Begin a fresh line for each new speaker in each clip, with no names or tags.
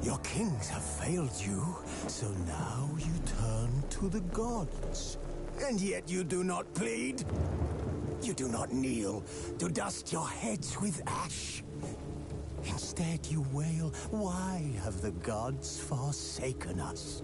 Your kings have failed you, so now you turn to the gods. And yet you do not plead. You do not kneel to dust your heads with ash. Instead you wail, why have the gods forsaken us?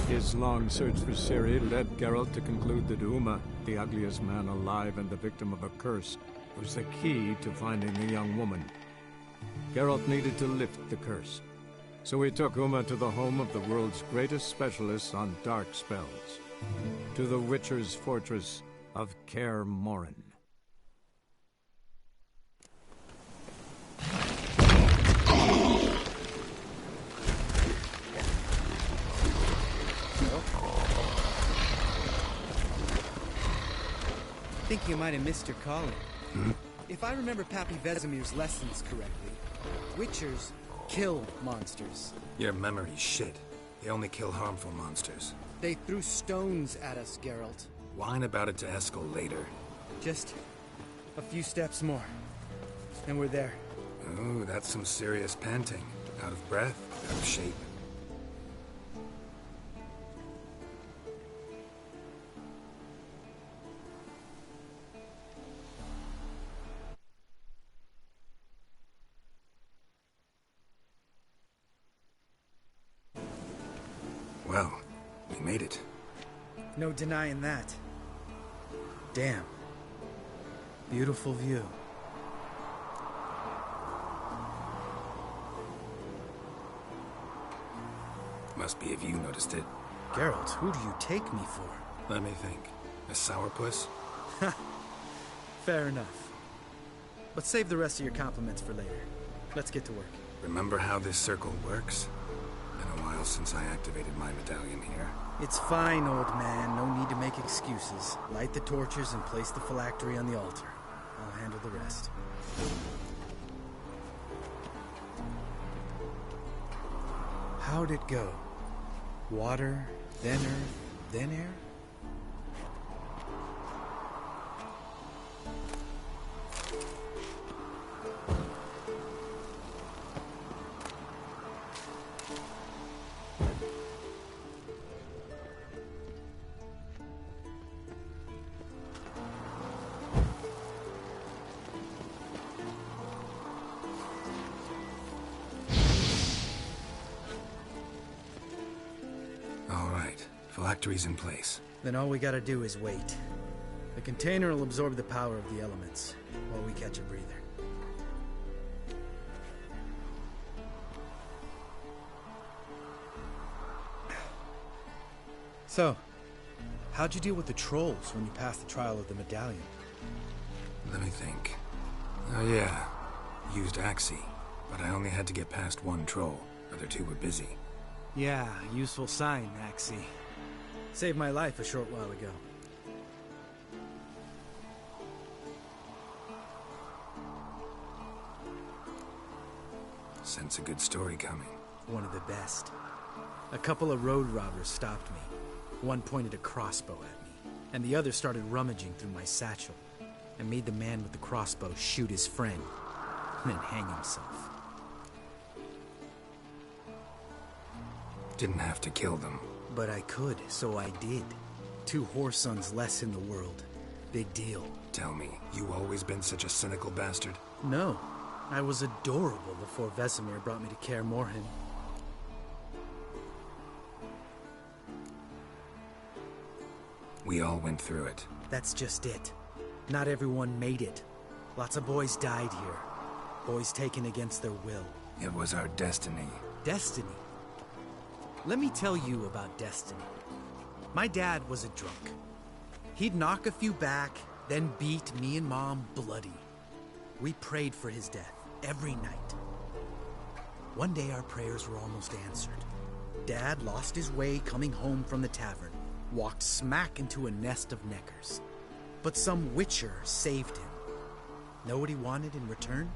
His long search for Ciri led Geralt to conclude that Uma, the ugliest man alive and the victim of a curse, was the key to finding the young woman. Geralt needed to lift the curse, so he took Uma to the home of the world's greatest specialist on dark spells, to the Witcher's fortress of Kaer Morhen.
I think you might have missed your calling. If I remember Pappy Vesemir's lessons correctly, Witchers kill monsters.
Your memory's shit. They only kill harmful monsters.
They threw stones at us, Geralt.
Whine about it to Eskel later.
Just a few steps more, and we're there.
Ooh, that's some serious panting. Out of breath, out of shape. Well, we made it.
No denying that. Damn. Beautiful view.
Must be if you noticed it.
Geralt, who do you take me for?
Let me think. A sourpuss?
Fair enough. But save the rest of your compliments for later. Let's get to work.
Remember how this circle works? Been a while since I activated my medallion here.
It's fine, old man. No need to make excuses. Light the torches and place the phylactery on the altar. I'll handle the rest. How'd it go? Water, then earth, then air?
Phylactery's in place.
Then all we gotta do is wait. The container will absorb the power of the elements, while we catch a breather. So, how'd you deal with the trolls when you passed the trial of the medallion?
Let me think. Oh yeah, used Axii, but I only had to get past one troll. Other two were busy.
Yeah, useful sign, Axii. Saved my life a short while ago.
Sense a good story coming.
One of the best. A couple of road robbers stopped me. One pointed a crossbow at me, and the other started rummaging through my satchel, and made the man with the crossbow shoot his friend, and then hang himself.
Didn't have to kill them.
But I could, so I did. 2 whoresons less in the world. Big deal.
Tell me, you always been such a cynical bastard?
No. I was adorable before Vesemir brought me to Kaer Morhen.
We all went through it.
That's just it. Not everyone made it. Lots of boys died here. Boys taken against their will.
It was our destiny.
Destiny? Let me tell you about destiny. My dad was a drunk. He'd knock a few back, then beat me and Mom bloody. We prayed for his death every night. One day our prayers were almost answered. Dad lost his way coming home from the tavern, walked smack into a nest of neckers. But some Witcher saved him. Know what he wanted in return?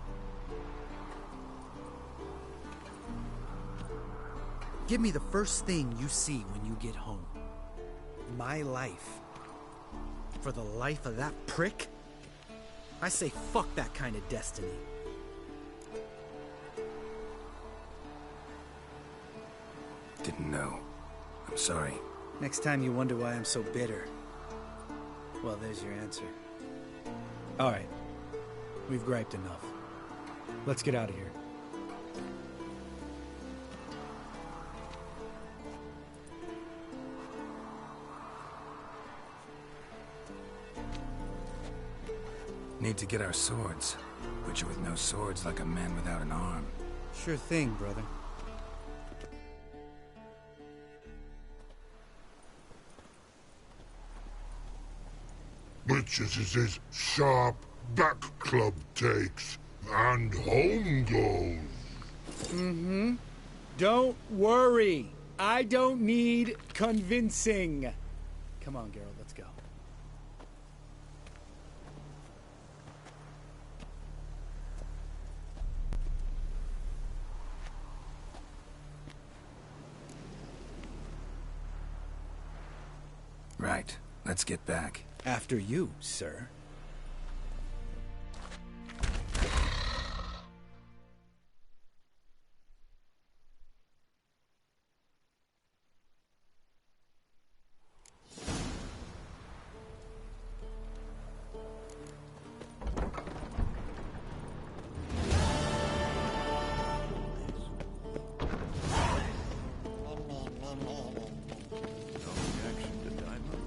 Give me the first thing you see when you get home. My life. For the life of that prick? I say fuck that kind of destiny.
Didn't know. I'm sorry.
Next time you wonder why I'm so bitter, well, there's your answer. All right. We've griped enough. Let's get out of here.
Need to get our swords. Witcher with no swords like a man without an arm.
Sure thing, brother.
Witches is his sharp back club takes, and home goes.
Mm-hmm. Don't worry. I don't need convincing. Come on, Geralt, let's go.
Right. Let's get back.
After you, sir.
No reaction to diamond.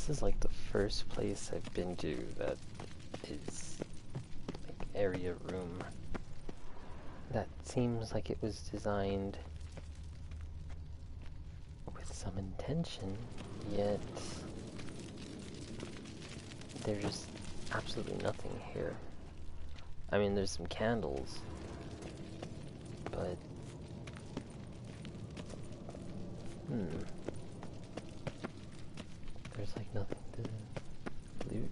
This is like the first place I've been to that is like area room that seems like it was designed with some intention, yet there's just absolutely nothing here. I mean, there's some candles, but there's like nothing to loot.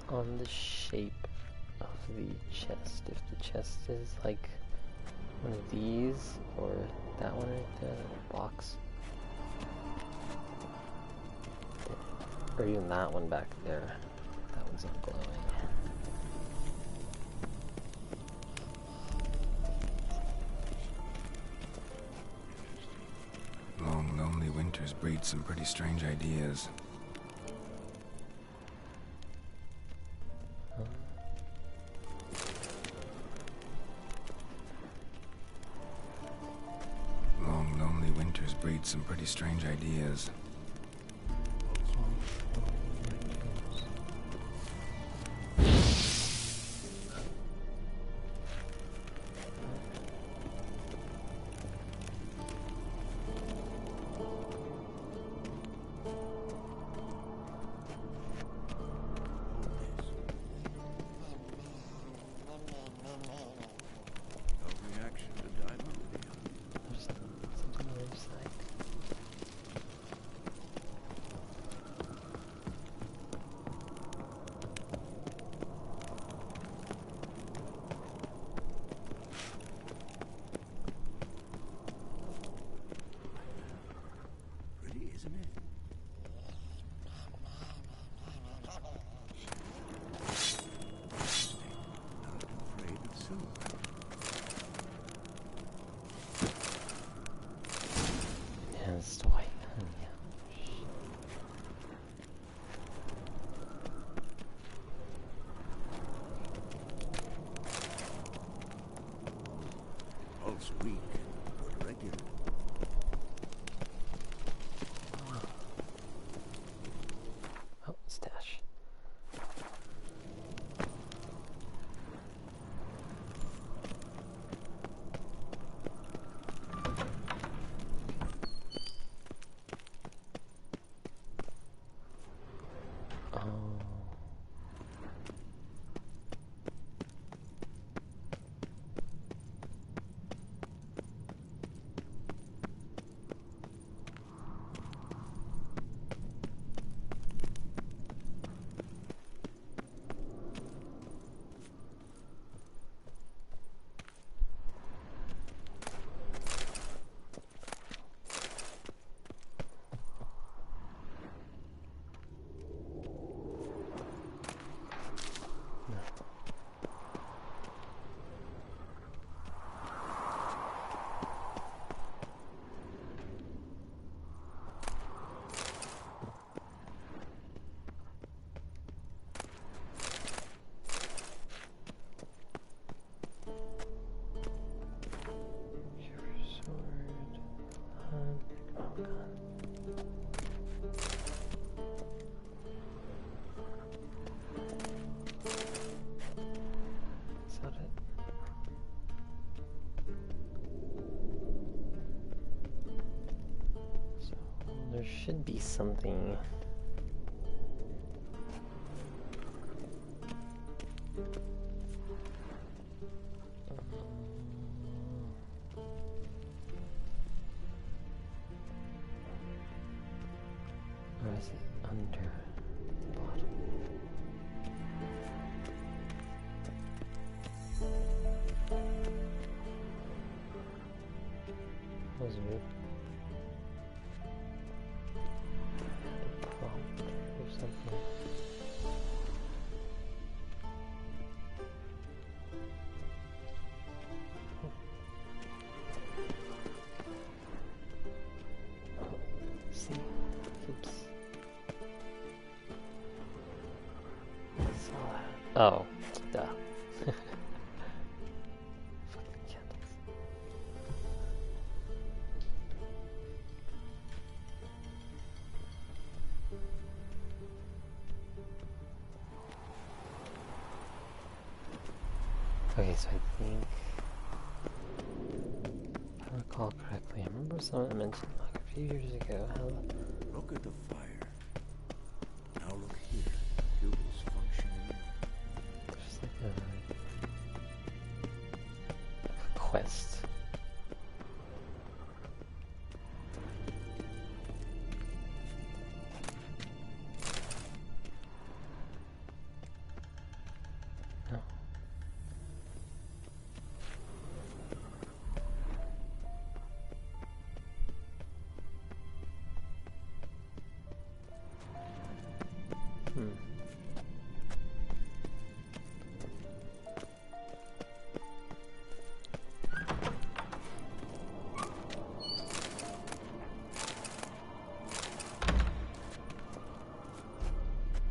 On the shape of the chest. If the chest is like one of these, or that one right there, the box, or even that one back there, that one's not glowing.
Long, lonely winters breed some pretty strange ideas. Long, lonely winters breed some pretty strange ideas.
should be something. Or is it under the bottom? That was weird. A prompt or something. See, keeps. Oh, duh. Fucking candles. Okay, so I think, if I recall correctly, I remember someone mentioned like a few years ago how
Look at the fire. Now look here. Pupils functioning.
there's like a quest. No.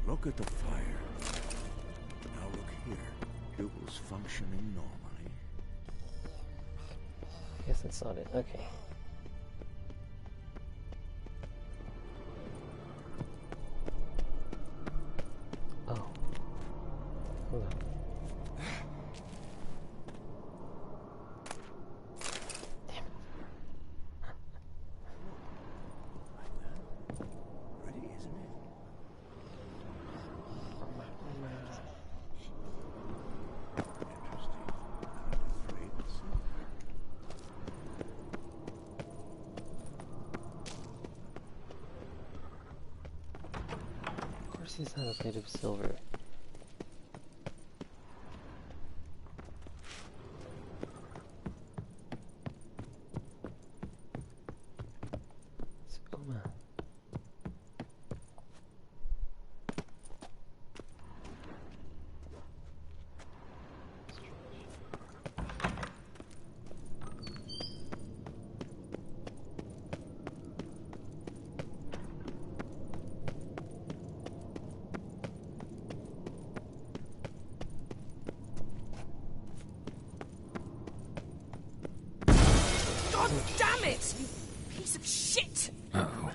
Look at the fire. Now look here. Pupils functioning normally.
I guess that's not it. Okay. Oh. Hold on. Damn it.
Like that. Pretty, isn't it? Interesting. I'm afraid it's so.
Of course he's not made of silver. It's Uma.
God damn it! You piece of shit!
Uh-oh.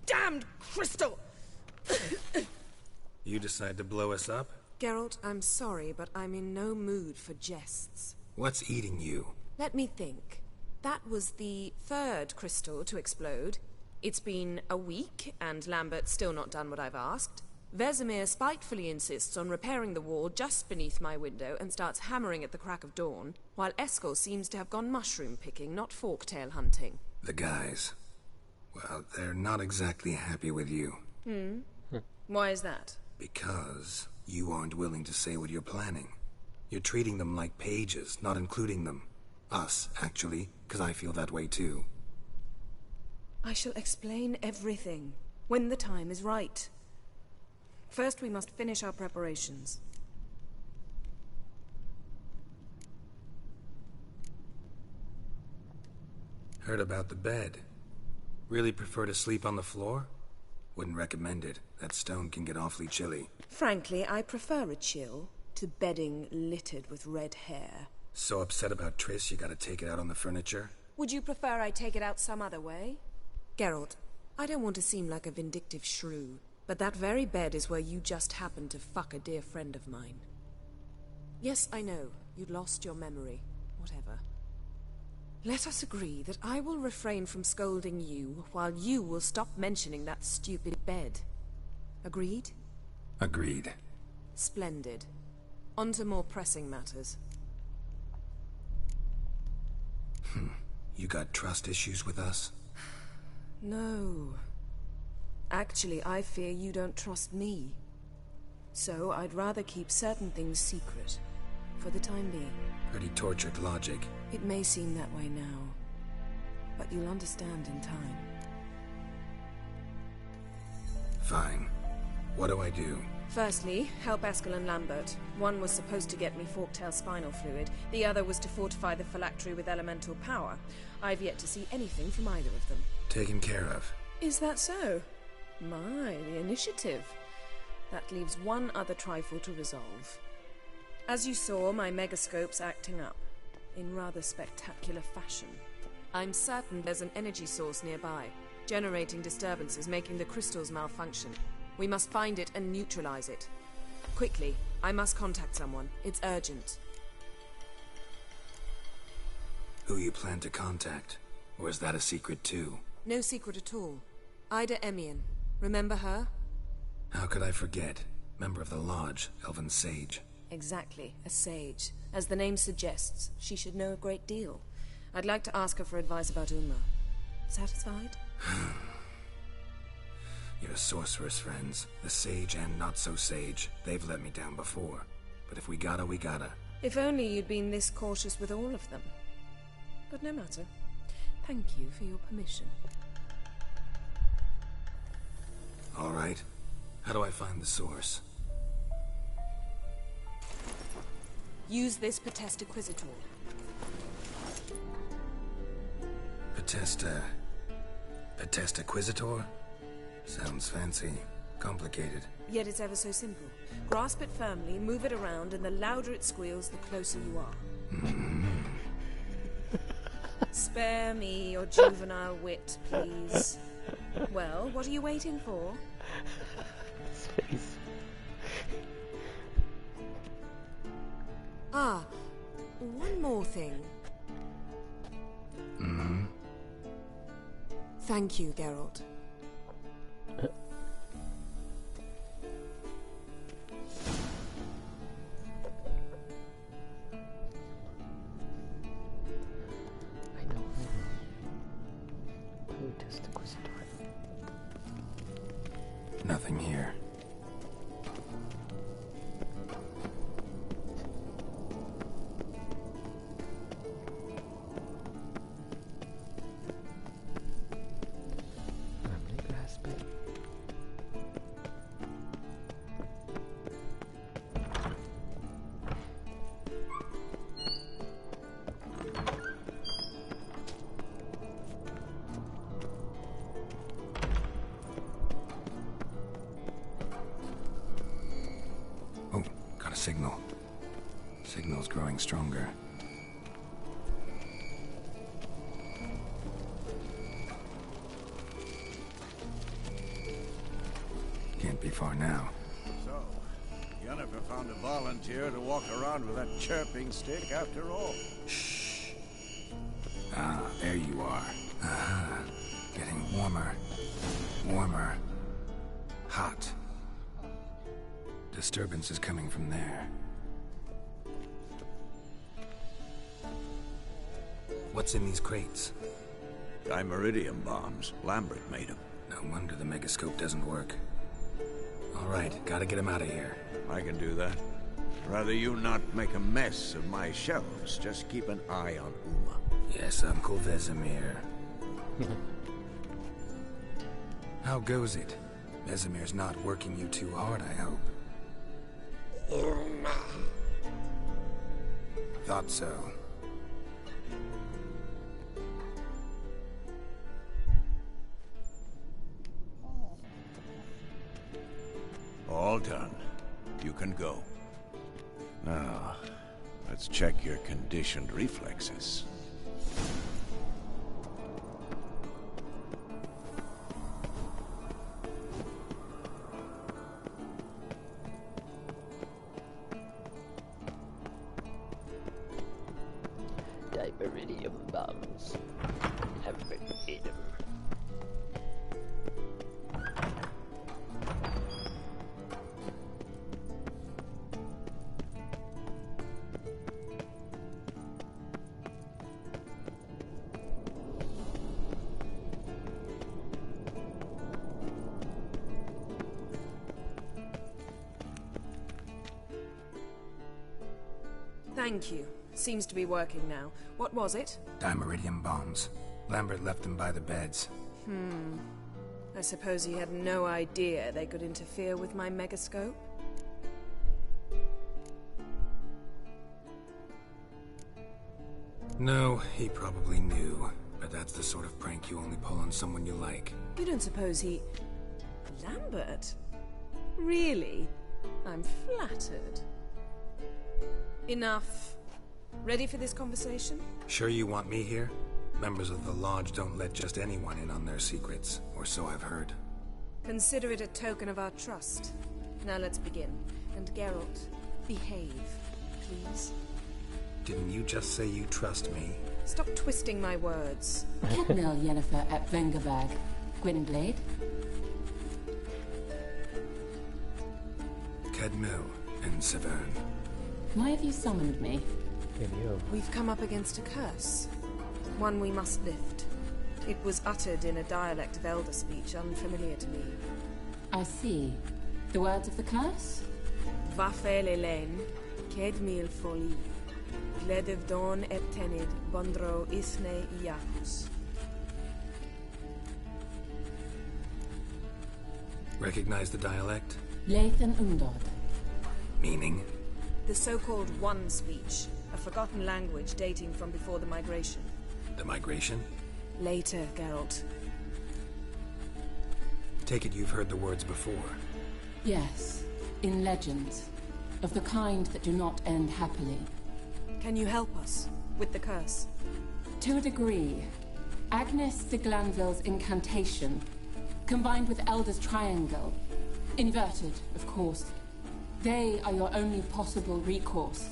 Damned crystal!
You decide to blow us up?
Geralt, I'm sorry, but I'm in no mood for jests.
What's eating you?
Let me think. That was the third crystal to explode. It's been a week, and Lambert's still not done what I've asked. Vesemir spitefully insists on repairing the wall just beneath my window and starts hammering at the crack of dawn, while Eskel seems to have gone mushroom picking, not forktail hunting.
The guys. Well, they're not exactly happy with you.
Why is that?
Because you aren't willing to say what you're planning. You're treating them like pages, not including them. Us, actually, because I feel that way too.
I shall explain everything, when the time is right. First, we must finish our preparations.
Heard about the bed. Really prefer to sleep on the floor? Wouldn't recommend it. That stone can get awfully chilly.
Frankly, I prefer a chill to bedding littered with red hair.
So upset about Triss you gotta take it out on the furniture?
Would you prefer I take it out some other way? Geralt, I don't want to seem like a vindictive shrew, but that very bed is where you just happened to fuck a dear friend of mine. Yes, I know. You'd lost your memory. Whatever. Let us agree that I will refrain from scolding you, while you will stop mentioning that stupid bed. Agreed?
Agreed.
Splendid. On to more pressing matters.
You got trust issues with us?
No. Actually, I fear you don't trust me. So I'd rather keep certain things secret, for the time being.
Pretty tortured logic.
It may seem that way now, but you'll understand in time.
Fine. What do I do?
Firstly, help Eskel and Lambert. One was supposed to get me forktail spinal fluid, the other was to fortify the phylactery with elemental power. I've yet to see anything from either of them.
Taken care of.
Is that so? My, the initiative. That leaves one other trifle to resolve. As you saw, my megascope's acting up, in rather spectacular fashion. I'm certain there's an energy source nearby, generating disturbances, making the crystals malfunction. We must find it and neutralize it. Quickly, I must contact someone. It's urgent.
Who you plan to contact? Or is that a secret too?
No secret at all. Ida Emian. Remember her?
How could I forget? Member of the Lodge, Elven Sage.
Exactly, a sage. As the name suggests, she should know a great deal. I'd like to ask her for advice about Uma. Satisfied?
Your sorceress friends, the sage and not so sage, they've let me down before. But if we gotta, we gotta.
If only you'd been this cautious with all of them. But no matter. Thank you for your permission.
All right. How do I find the source?
Use this Potestaquisitor.
Potestaquisitor? Sounds fancy. Complicated.
Yet it's ever so simple. Grasp it firmly, move it around, and the louder it squeals, the closer you are. Spare me your juvenile wit, please. Well, what are you waiting for?
Space.
Ah, one more thing. Thank you, Geralt.
I know. Potestaquisitor.
Nothing here. Signal. Signal's growing stronger. Can't be far now.
So, Yennefer found a volunteer to walk around with that chirping stick after all.
Shh. Ah, there you are. Aha. Getting warmer. Warmer. Hot. Disturbance is coming from there. What's in these crates?
Dimeridium bombs. Lambert made them.
No wonder the megascope doesn't work. All right, gotta get him out of here.
I can do that. Rather you not make a mess of my shelves. Just keep an eye on Uma.
Yes, Uncle Vesemir. How goes it? Vesemir's not working you too hard, I hope. Thought so.
All done. You can go. Now, let's check your conditioned reflexes.
Viberidium bombs. Viberidium.
Thank you. Seems to be working now. What was it?
Dimeridium bombs. Lambert left them by the beds.
I suppose he had no idea they could interfere with my megascope?
No, he probably knew. But that's the sort of prank you only pull on someone you like.
You don't suppose he... Lambert? Really? I'm flattered. Enough. Ready for this conversation?
Sure you want me here? Members of the Lodge don't let just anyone in on their secrets, or so I've heard.
Consider it a token of our trust. Now let's begin. And Geralt, behave, please.
Didn't you just say you trust me?
Stop twisting my words.
Kedmil Yennefer at Vengerberg. Gwynblade.
Kedmil and Severn.
Why have you summoned me?
We've come up against a curse. One we must lift. It was uttered in a dialect of Elder speech unfamiliar to me.
I see. The words of the curse?
Vafel Elaine, Kedmil Foli, Gledev Dawn et Tenid, Bondro Isne Iacus.
Recognize the dialect?
Lathan Undod.
Meaning?
The so-called One speech, a forgotten language dating from before the migration.
The migration?
Later, Geralt.
Take it you've heard the words before.
Yes, in legends. Of the kind that do not end happily.
Can you help us with the curse?
To a degree. Agnes de Glanville's incantation, combined with Elder's triangle, inverted, of course. They are your only possible recourse.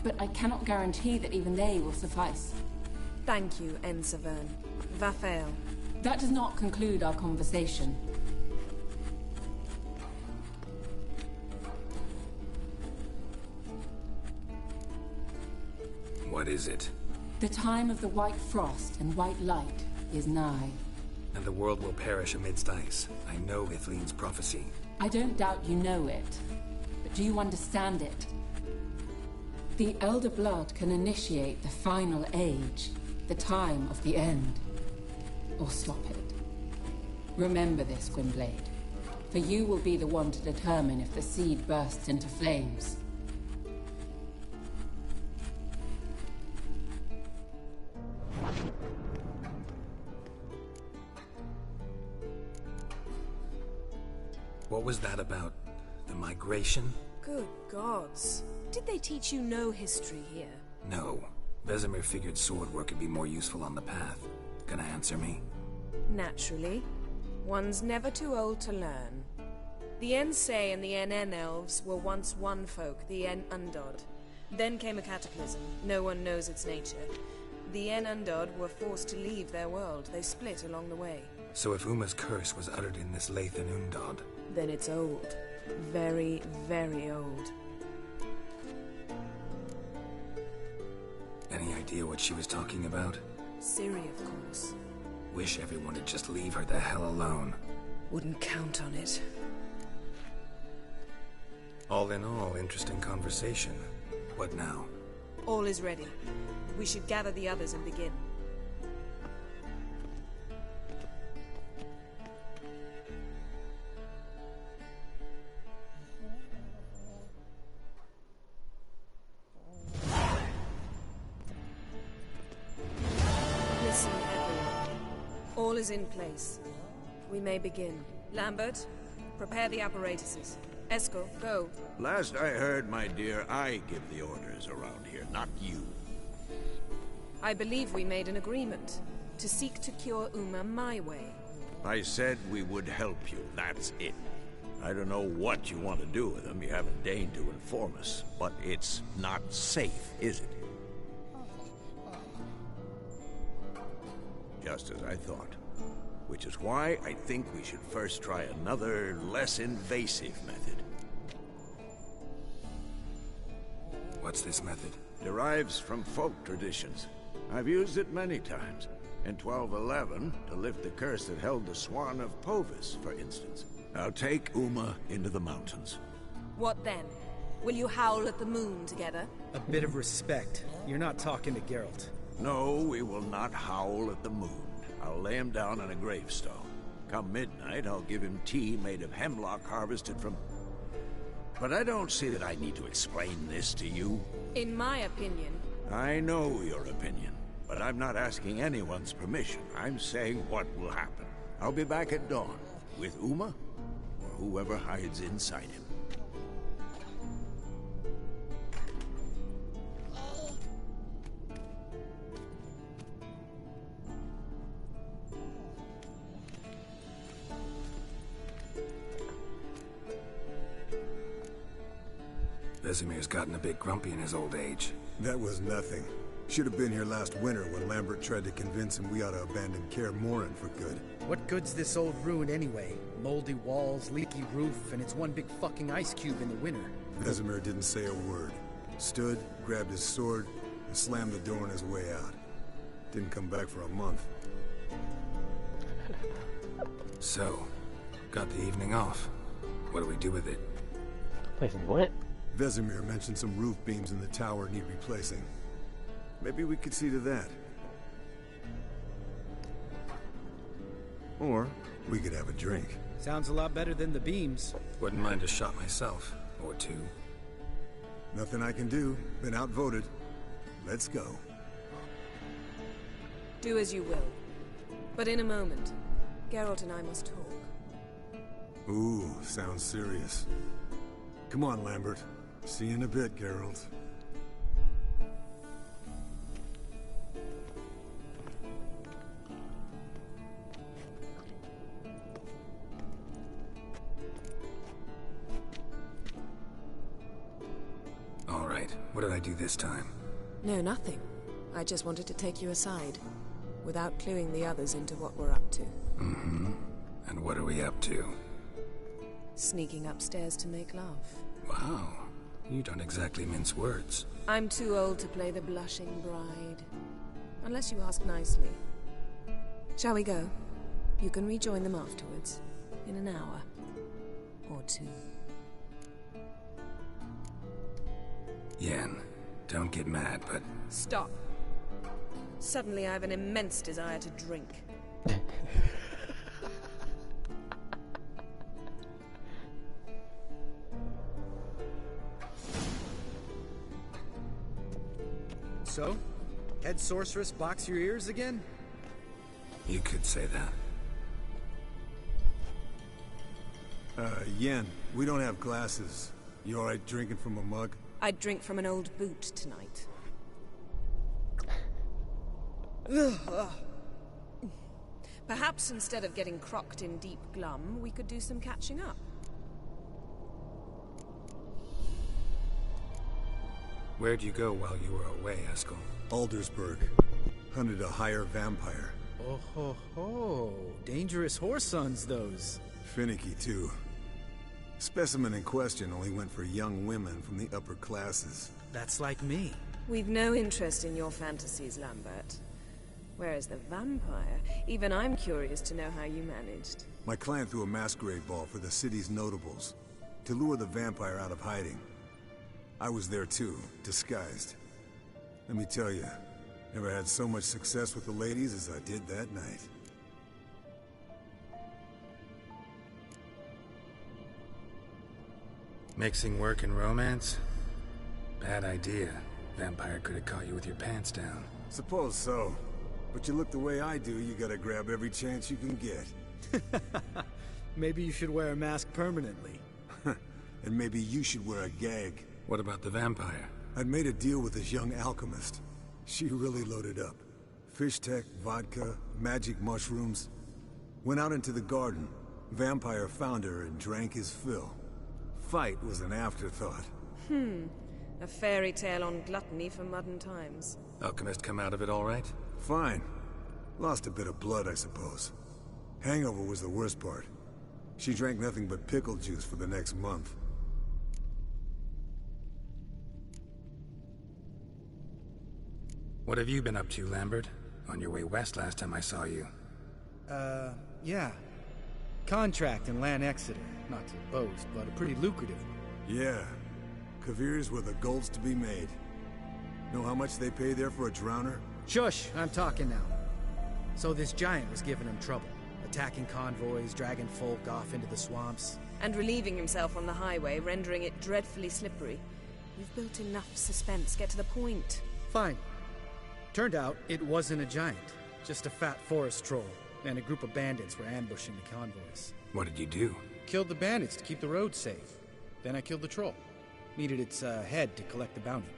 But I cannot guarantee that even they will suffice.
Thank you, N. Severn. Vafael.
That does not conclude our conversation.
What is it?
The time of the white frost and white light is nigh.
And the world will perish amidst ice. I know Ithleen's prophecy.
I don't doubt you know it. But do you understand it? The Elder Blood can initiate the final age, the time of the end. Or stop it. Remember this, Gwynblade. For you will be the one to determine if the seed bursts into flames.
What was that about? The migration?
Good gods. Did they teach you no history here?
No. Vesemir figured sword work could be more useful on the path. Gonna answer me?
Naturally. One's never too old to learn. The Ensei and the NN elves were once one folk, the En Undod. Then came a cataclysm. No one knows its nature. The En Undod were forced to leave their world. They split along the way.
So if Uma's curse was uttered in this Lathan Undod...
Then it's old. Very, very old.
Any idea what she was talking about?
Ciri, of course.
Wish everyone would just leave her the hell alone.
Wouldn't count on it.
All in all, interesting conversation. What now?
All is ready. We should gather the others and begin. Listen, everyone. All is in place. We may begin. Lambert, prepare the apparatuses. Eskel, go.
Last I heard, my dear, I give the orders around here, not you.
I believe we made an agreement to seek to cure Uma my way.
I said we would help you, that's it. I don't know what you want to do with them, you haven't deigned to inform us, but it's not safe, is it? just as I thought. Which is why I think we should first try another, less invasive method.
What's this method?
Derives from folk traditions. I've used it many times. In 1211, to lift the curse that held the Swan of Povis, for instance. I'll take Uma into the mountains.
What then? Will you howl at the moon together?
A bit of respect. You're not talking to Geralt.
No, we will not howl at the moon. I'll lay him down on a gravestone. Come midnight, I'll give him tea made of hemlock harvested from... But I don't see that I need to explain this to you.
In my opinion...
I know your opinion, but I'm not asking anyone's permission. I'm saying what will happen. I'll be back at dawn, with Uma, or whoever hides inside him.
Vesemir's gotten a bit grumpy in his old age.
That was nothing. Should have been here last winter when Lambert tried to convince him we ought to abandon Kaer Morhen for good.
What good's this old ruin anyway? Moldy walls, leaky roof, and it's one big fucking ice cube in the winter.
Vesemir didn't say a word. Stood, grabbed his sword, and slammed the door on his way out. Didn't come back for a month.
So, got the evening off. What do we do with it?
Place what?
Vesemir mentioned some roof beams in the tower need replacing. Maybe we could see to that. Or we could have a drink.
Sounds a lot better than the beams.
Wouldn't mind a shot myself. Or two.
Nothing I can do. Been outvoted. Let's go.
Do as you will. But in a moment, Geralt and I must talk.
Ooh, sounds serious. Come on, Lambert. See you in a bit, Geralt.
All right, what did I do this time?
No, nothing. I just wanted to take you aside, without cluing the others into what we're up to.
Mm-hmm. And what are we up to?
Sneaking upstairs to make love.
Wow. You don't exactly mince words.
I'm too old to play the blushing bride. Unless you ask nicely. Shall we go? You can rejoin them afterwards. In an hour. Or two.
Yen, don't get mad, but...
Stop. Suddenly I have an immense desire to drink.
So? Head sorceress box your ears again?
You could say that.
Yen, we don't have glasses. You alright drinking from a mug?
I'd drink from an old boot tonight. Perhaps instead of getting crocked in deep glum, we could do some catching up.
Where'd you go while you were away, Eskel?
Aldersburg. Hunted a higher vampire.
Oh ho ho. Dangerous whoresons, those.
Finicky, too. Specimen in question only went for young women from the upper classes.
That's like me.
We've no interest in your fantasies, Lambert. Whereas the vampire, even I'm curious to know how you managed.
My clan threw a masquerade ball for the city's notables, to lure the vampire out of hiding. I was there too, disguised. Let me tell you, never had so much success with the ladies as I did that night.
Mixing work and romance? Bad idea. Vampire could have caught you with your pants down.
Suppose so. But you look the way I do, you gotta grab every chance you can get.
Maybe you should wear a mask permanently.
And maybe you should wear a gag.
What about the vampire?
I'd made a deal with this young alchemist. She really loaded up. Fish tech, vodka, magic mushrooms. Went out into the garden. Vampire found her and drank his fill. Fight was an afterthought.
A fairy tale on gluttony for modern times.
Alchemist come out of it all right?
Fine. Lost a bit of blood, I suppose. Hangover was the worst part. She drank nothing but pickle juice for the next month.
What have you been up to, Lambert? On your way west last time I saw you.
Yeah. Contract in Lan Exeter. Not to boast, but a pretty lucrative one.
Yeah. Kavir's were the gold's to be made. Know how much they pay there for a drowner?
Shush! I'm talking now. So this giant was giving him trouble. Attacking convoys, dragging folk off into the swamps.
And relieving himself on the highway, rendering it dreadfully slippery. You've built enough suspense. Get to the point.
Fine. Turned out, it wasn't a giant. Just a fat forest troll. And a group of bandits were ambushing the convoys.
What did you do?
Killed the bandits to keep the roads safe. Then I killed the troll. Needed its head to collect the bounty.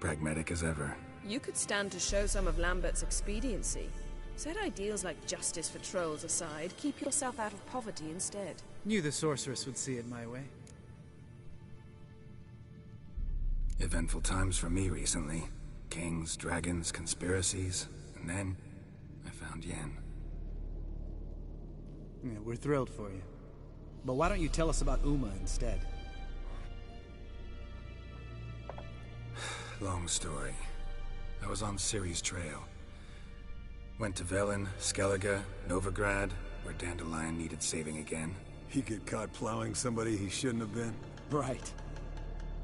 Pragmatic as ever.
You could stand to show some of Lambert's expediency. Set ideals like justice for trolls aside, keep yourself out of poverty instead.
Knew the sorceress would see it my way.
Eventful times for me recently. Kings, dragons, conspiracies, and then I found Yen.
Yeah, we're thrilled for you. But why don't you tell us about Uma instead?
Long story. I was on Ciri's trail. Went to Velen, Skellige, Novigrad, where Dandelion needed saving again.
He get caught plowing somebody he shouldn't have been?
Right.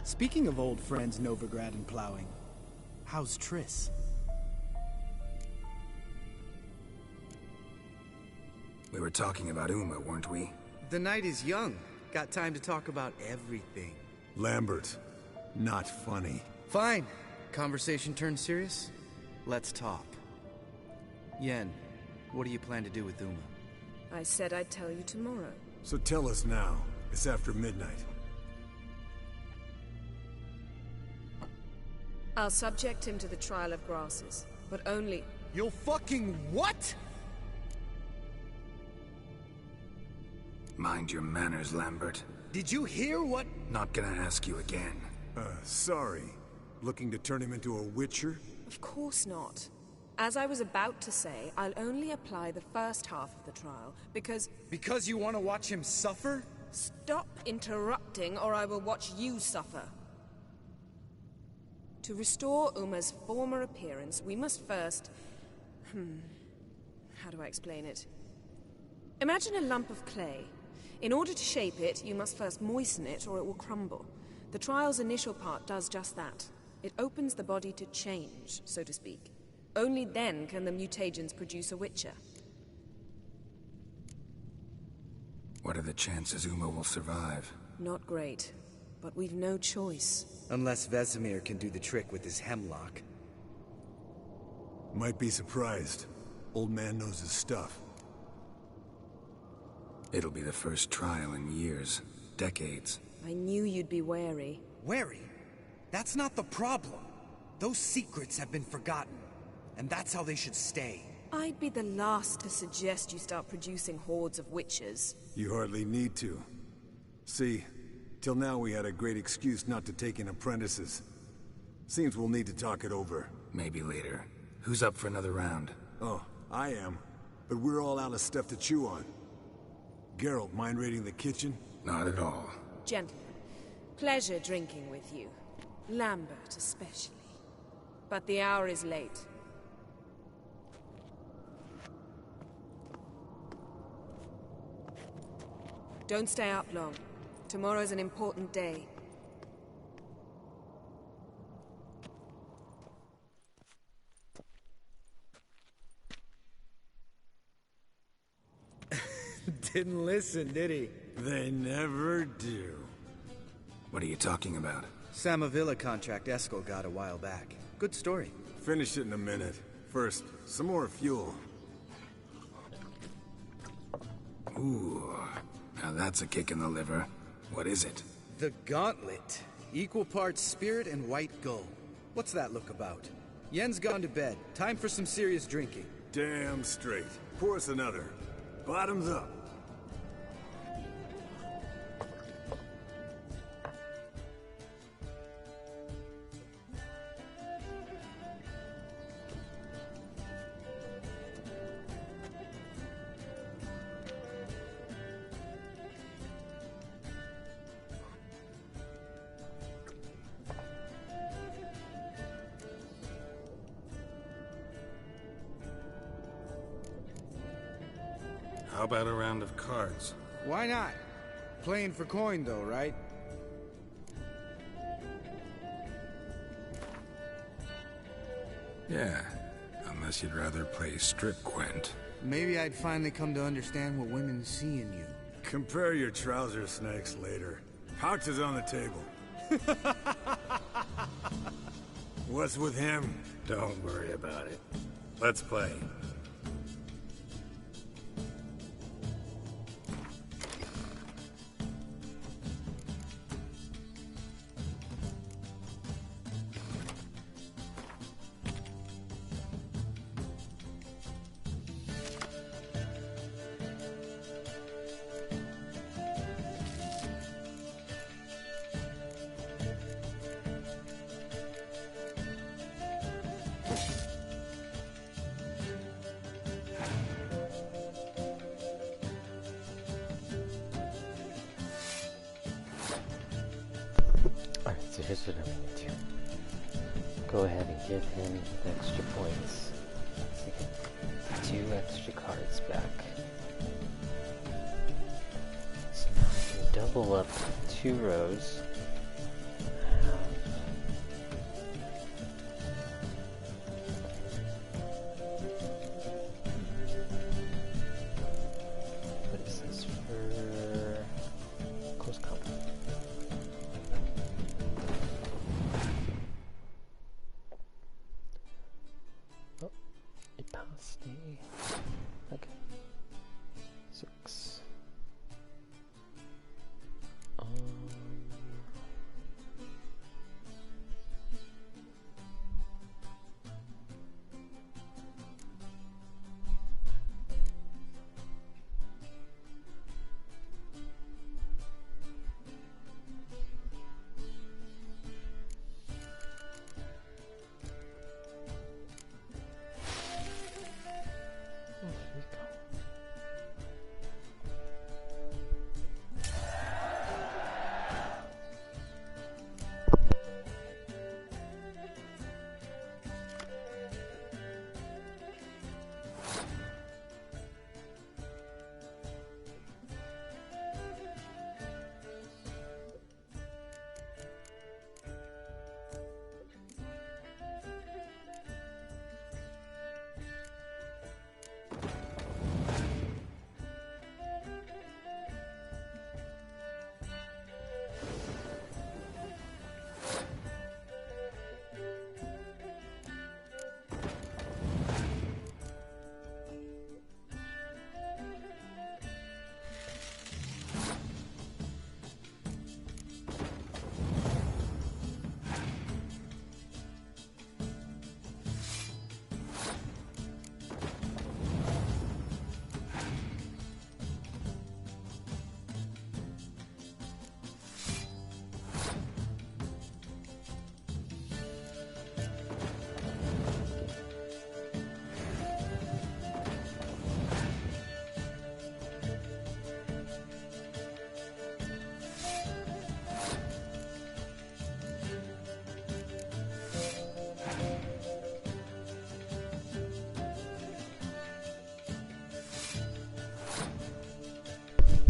Speaking of old friends Novigrad and plowing, how's Triss?
We were talking about Uma, weren't we?
The night is young. Got time to talk about everything.
Lambert. Not funny.
Fine. Conversation turned serious? Let's talk. Yen, what do you plan to do with Uma?
I said I'd tell you tomorrow.
So tell us now. It's after midnight.
I'll subject him to the trial of grasses, but only...
You'll fucking what?
Mind your manners, Lambert.
Did you hear what?
Not gonna ask you again.
Sorry. Looking to turn him into a Witcher?
Of course not. As I was about to say, I'll only apply the first half of the trial, because...
Because you want to watch him suffer?
Stop interrupting, or I will watch you suffer. To restore Uma's former appearance, we must first... How do I explain it? Imagine a lump of clay. In order to shape it, you must first moisten it, or it will crumble. The trial's initial part does just that. It opens the body to change, so to speak. Only then can the mutagens produce a Witcher.
What are the chances Uma will survive?
Not great, but we've no choice.
Unless Vesemir can do the trick with his hemlock.
Might be surprised. Old man knows his stuff.
It'll be the first trial in years. Decades.
I knew you'd be wary.
Wary? That's not the problem. Those secrets have been forgotten. And that's how they should stay.
I'd be the last to suggest you start producing hordes of witches.
You hardly need to. See, till now we had a great excuse not to take in apprentices. Seems we'll need to talk it over.
Maybe later. Who's up for another round?
Oh, I am. But we're all out of stuff to chew on. Geralt, mind raiding the kitchen?
Not at all.
Gentlemen, pleasure drinking with you. Lambert especially. But the hour is late. Don't stay up long. Tomorrow's an important day.
Didn't listen, did he?
They never do.
What are you talking about?
Samavilla contract Eskel got a while back. Good story.
Finish it in a minute. First, some more fuel.
Ooh, now that's a kick in the liver. What is it?
The Gauntlet. Equal parts spirit and white gull. What's that look about? Yen's gone to bed. Time for some serious drinking.
Damn straight. Pour us another. Bottoms up.
How about a round of cards?
Why not? Playing for coin, though, right?
Yeah, unless you'd rather play strip Quint.
Maybe I'd finally come to understand what women see in you.
Compare your trouser snakes later. Pouch is on the table. What's with him?
Don't worry about it. Let's play.
So here's what I'm going to do. Go ahead and give him the extra points. So get 2 extra cards back. So now I can double up 2 rows. What is this for close combat? Okay. 6.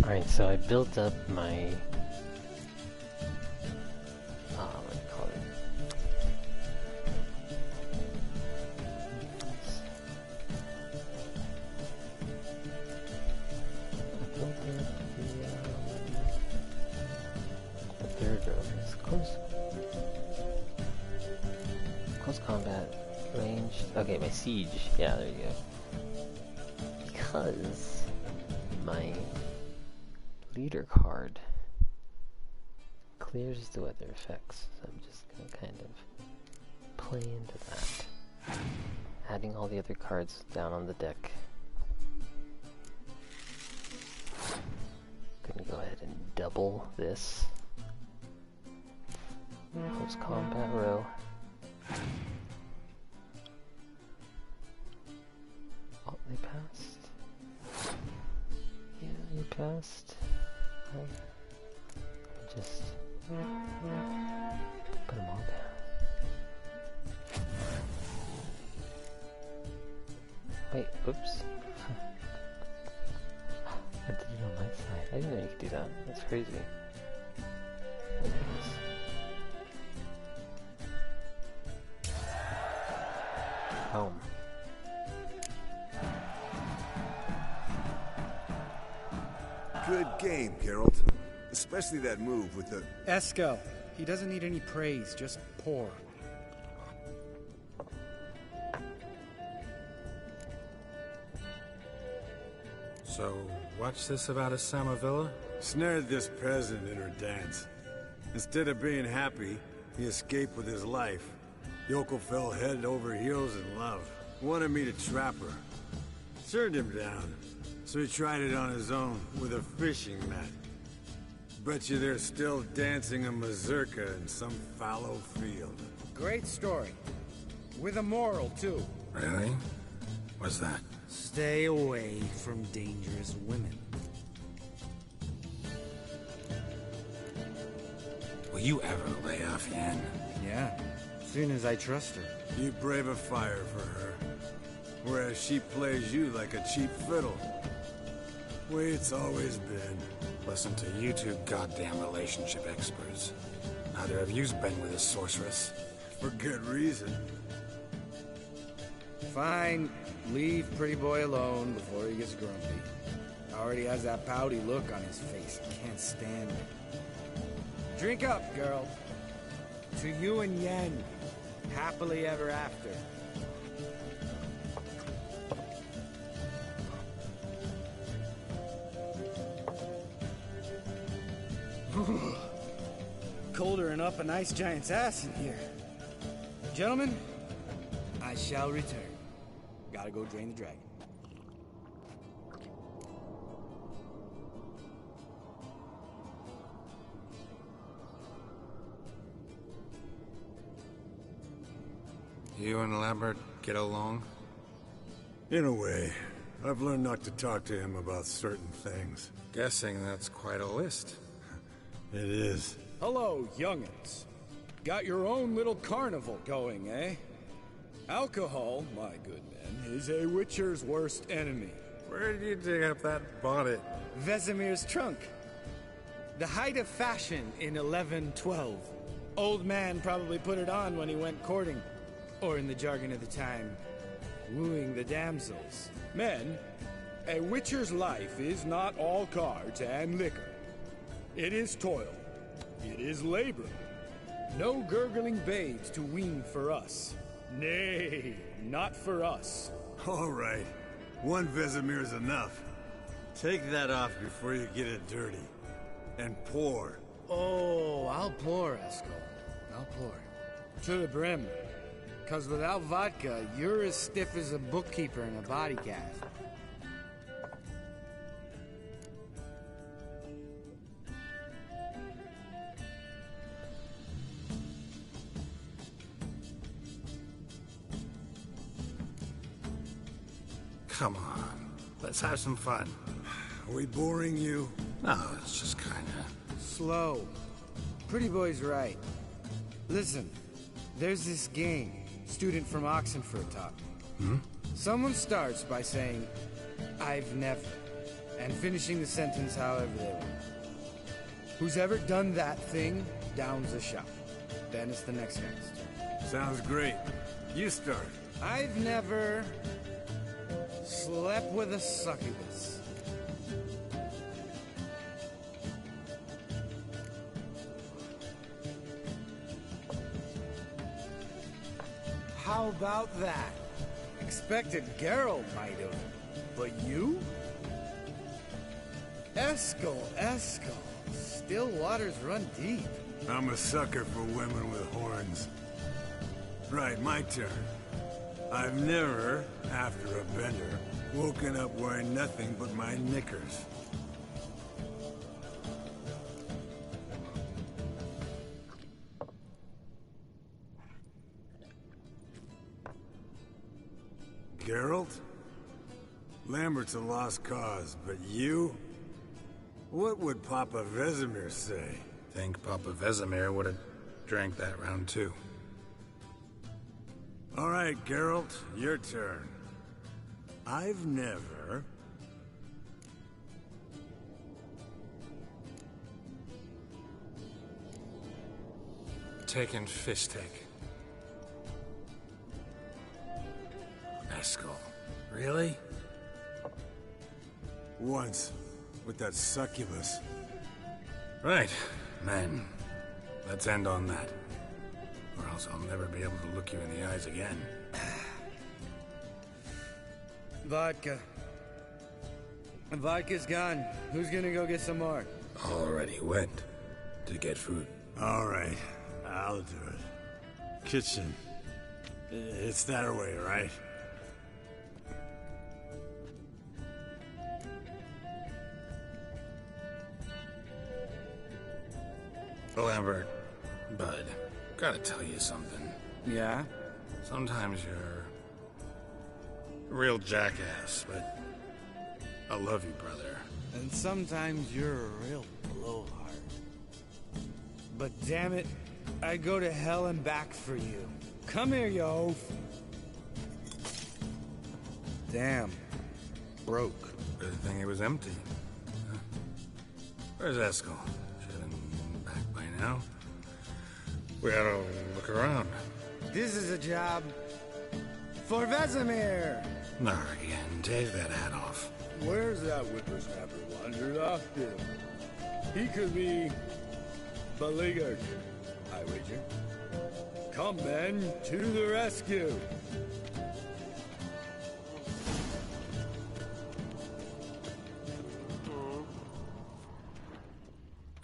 Alright, so I built up my what do you call it? I built up the third row is close combat range. Okay, my siege. Yeah, there you go. Because my leader card clears the weather effects, so I'm just gonna kind of play into that, adding all the other cards down on the deck. Gonna go ahead and double this close combat row. Oh, they passed. Yeah, they passed. Just put them all down. Wait, oops. didn't know you could do that. That's crazy. Anyways.
Good game, Geralt. Especially that move with the...
Esco. He doesn't need any praise, just pour.
So, what's this about a Samavilla?
Snared this peasant in her dance. Instead of being happy, he escaped with his life. Yoko fell head over heels in love. Wanted me to trap her. Turned him down. So he tried it on his own, with a fishing net. Bet you they're still dancing a mazurka in some fallow field.
Great story. With a moral, too.
Really? What's that?
Stay away from dangerous women.
Will you ever lay off Yen?
Yeah, soon as I trust her.
You brave a fire for her. Whereas she plays you like a cheap fiddle. Way it's always been.
Listen to you two goddamn relationship experts. Neither of you's been with a sorceress.
For good reason.
Fine. Leave Pretty Boy alone before he gets grumpy. Already has that pouty look on his face. I can't stand it. Drink up, girl. To you and Yen. Happily ever after. Colder than up an ice giant's ass in here. Gentlemen, I shall return. Gotta go drain the dragon.
You and Lambert get along?
In a way. I've learned not to talk to him about certain things.
Guessing that's quite a list.
It is.
Hello, young'uns. Got your own little carnival going, eh? Alcohol, my good men, is a Witcher's worst enemy.
Where did you dig up that bonnet?
Vesemir's trunk. The height of fashion in 1112. Old man probably put it on when he went courting. Or in the jargon of the time, wooing the damsels. Men, a Witcher's life is not all cards and liquor. It is toil. It is labor. No gurgling babes to wean for us. Nay, not for us.
All right. One Vesemir's enough. Take that off before you get it dirty. And pour.
Oh, I'll pour, Esco. I'll pour. To the brim. 'Cause without vodka, you're as stiff as a bookkeeper in a body cast.
Come on. Let's have some fun.
Are we boring you?
No, it's just kinda...
Slow. Pretty Boy's right. Listen, there's this game. Student from Oxenford taught me. Someone starts by saying, I've never, and finishing the sentence however they want. Who's ever done that thing, downs a shot. Then it's the next guy's turn.
Sounds great. You start.
I've never slept with a succubus. How about that? Expected Geralt might have, but you? Eskel. Still waters run deep.
I'm a sucker for women with horns. Right, my turn. I've never, after a bender, woken up wearing nothing but my knickers. Geralt? Lambert's a lost cause, but you? What would Papa Vesemir say?
Think Papa Vesemir would have drank that round too.
All right, Geralt, your turn. I've never...
taken fish tank. Eskel. Really?
Once, with that succubus.
Right. Man, let's end on that. Or else I'll never be able to look you in the eyes again.
Vodka. Vodka's gone. Who's gonna go get some more?
Already went to get food.
All right, I'll do it. Kitchen. It's that way, right?
Lambert, Bud, gotta tell you something.
Yeah?
Sometimes you're a real jackass, but I love you, brother.
And sometimes you're a real blowhard. But damn it, I'd go to hell and back for you. Come here, you oaf. Damn. Broke.
Good thing it was empty. Huh? Where's Eskel? Should have been back by now. We ought to look around.
This is a job for Vesemir.
Not again. Take that hat off.
Where's that whippersnapper wandered off to? He could be beleaguered, I wager. Come, men, to the rescue.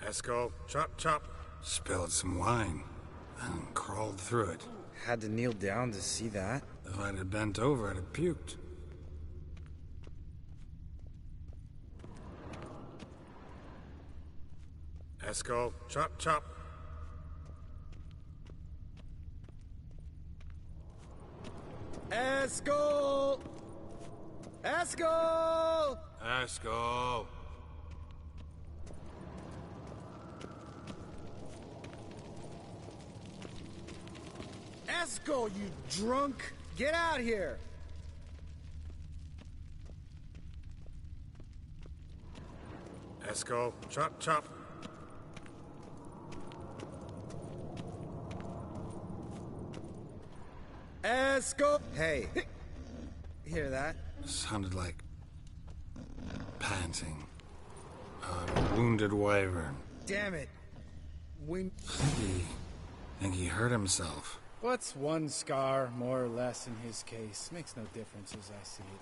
Eskel, chop, chop. Spilled some wine and crawled through it.
Had to kneel down to see that.
If I'd have bent over, I'd have puked. Eskel, chop, chop.
Eskel! Eskel!
Eskel.
Eskel, you drunk! Get out here!
Eskel, chop, chop.
Eskel! Hey, hear that?
Sounded like panting. A wounded wyvern.
Damn it. We...
Think he hurt himself.
What's one scar, more or less, in his case? Makes no difference as I see it.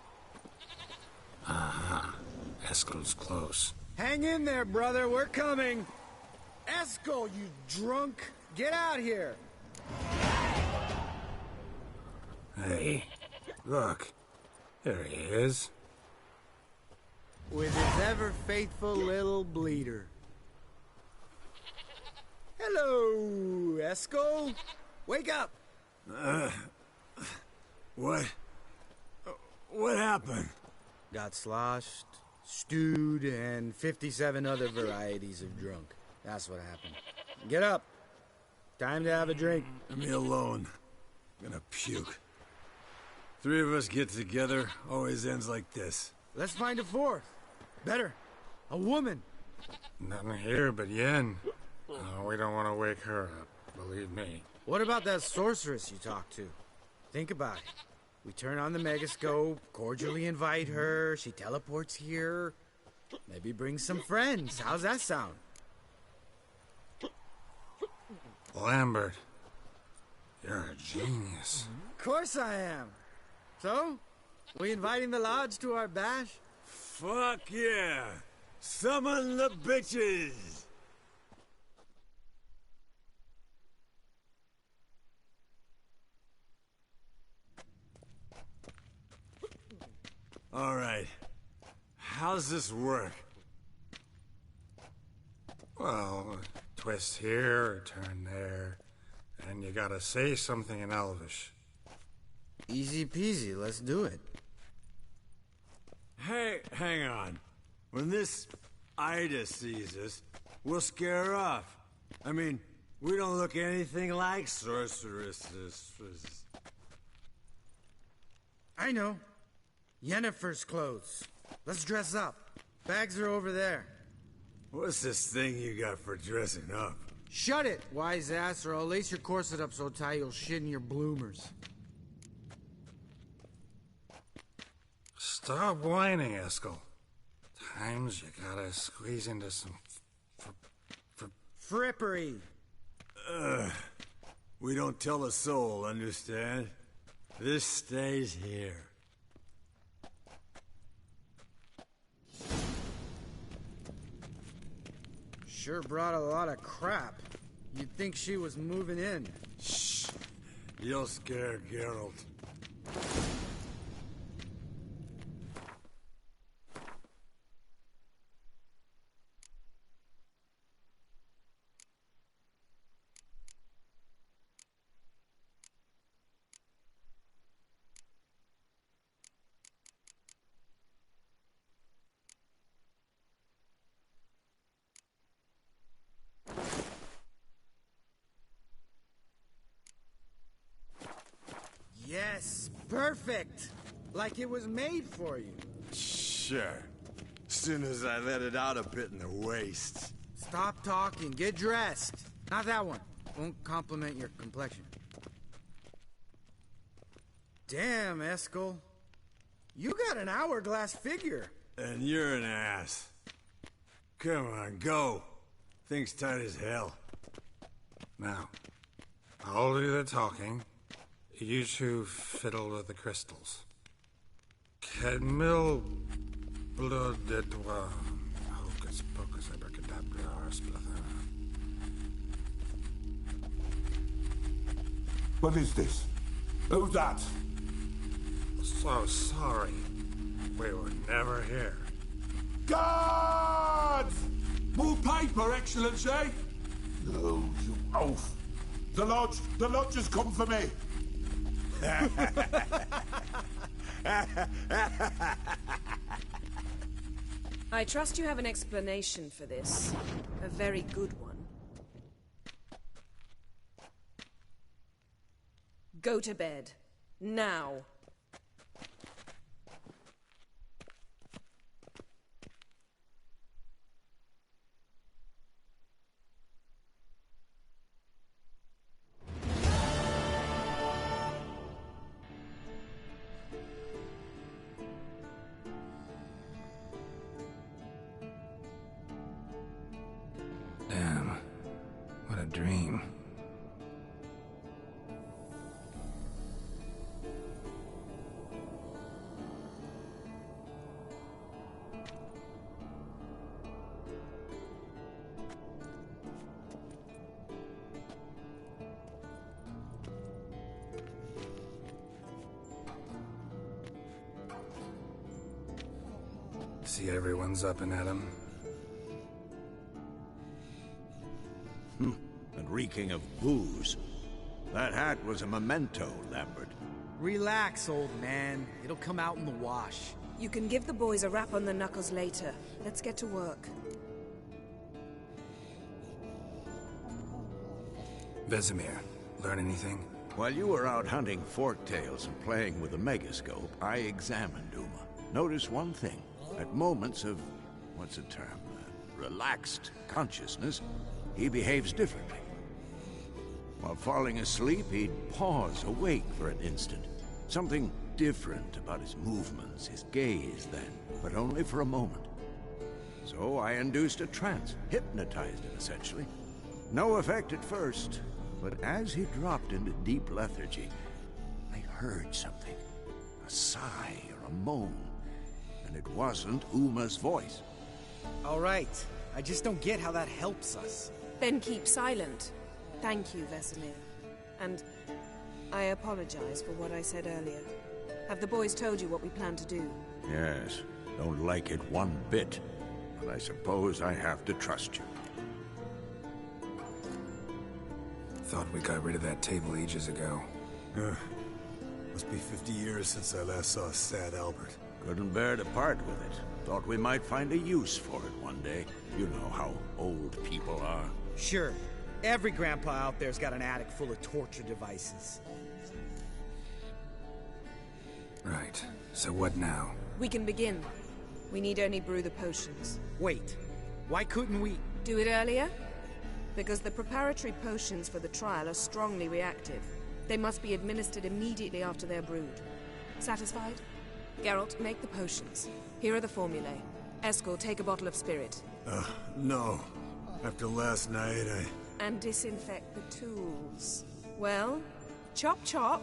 Aha. Eskel's close.
Hang in there, brother. We're coming. Eskel, you drunk! Get out here!
Hey, look. There he is.
With his ever-faithful little bleeder. Hello, Eskel. Wake up!
What? What happened?
Got sloshed, stewed, and 57 other varieties of drunk. That's what happened. Get up. Time to have a drink.
Leave me alone. I'm gonna puke. Three of us get together, always ends like this.
Let's find a fourth. Better. A woman.
Nothing here but Yen. Oh, we don't want to wake her up, believe me.
What about that sorceress you talked to? Think about it. We turn on the megascope, cordially invite her, she teleports here. Maybe bring some friends. How's that sound?
Lambert, you're a genius.
Of course I am. So, we inviting the lodge to our bash?
Fuck yeah! Summon the bitches! All right. How's this work?
Well, twist here, turn there, and you gotta say something in Elvish.
Easy peasy, let's do it.
Hey, hang on. When this Ida sees us, we'll scare her off. I mean, we don't look anything like sorceresses.
I know. Yennefer's clothes. Let's dress up. Bags are over there.
What's this thing you got for dressing up?
Shut it, wise ass, or I'll lace your corset up so tight you'll shit in your bloomers.
Stop whining, Eskel. Times you gotta squeeze into some
frippery.
We don't tell a soul, understand? This stays here.
Sure brought a lot of crap. You'd think she was moving in.
Shh. You'll scare Geralt.
Yes, perfect. Like it was made for you.
Sure. Soon as I let it out a bit in the waist.
Stop talking, get dressed. Not that one. Won't compliment your complexion. Damn, Eskel. You got an hourglass figure.
And you're an ass. Come on, go. Thing's tight as hell.
Now, I'll do the talking. You two fiddle with the crystals. Kedmil blood de toi. Hocus pocus abracadabra splather.
What is this? Who's that?
So sorry. We were never here.
Guards! More paper, Excellency! No, you oaf. The lodge has come for me.
I trust you have an explanation for this. A very good one. Go to bed. Now.
Damn. What a dream. See everyone's up and at 'em.
And reeking of booze. That hat was a memento, Lambert.
Relax, old man. It'll come out in the wash.
You can give the boys a rap on the knuckles later. Let's get to work.
Vesemir, learn anything?
While you were out hunting forktails and playing with a megascope, I examined Uma. Notice one thing. At moments of, what's the term, relaxed consciousness, he behaves differently. While falling asleep, he'd pause, awake for an instant. Something different about his movements, his gaze then, but only for a moment. So I induced a trance, hypnotized him essentially. No effect at first, but as he dropped into deep lethargy, I heard something. A sigh or a moan. And it wasn't Uma's voice.
All right. I just don't get how that helps us.
Then keep silent. Thank you, Vesemir. And I apologize for what I said earlier. Have the boys told you what we plan to do?
Yes, don't like it one bit. But I suppose I have to trust you.
Thought we got rid of that table ages ago.
Must be 50 years since I last saw sad Albert.
Couldn't bear to part with it. Thought we might find a use for it one day. You know how old people are.
Sure. Every grandpa out there's got an attic full of torture devices.
Right. So what now?
We can begin. We need only brew the potions.
Wait. Why couldn't we...
Do it earlier? Because the preparatory potions for the trial are strongly reactive. They must be administered immediately after they're brewed. Satisfied? Geralt, make the potions. Here are the formulae. Eskel, take a bottle of spirit.
No. After last night,
And disinfect the tools. Well, chop chop.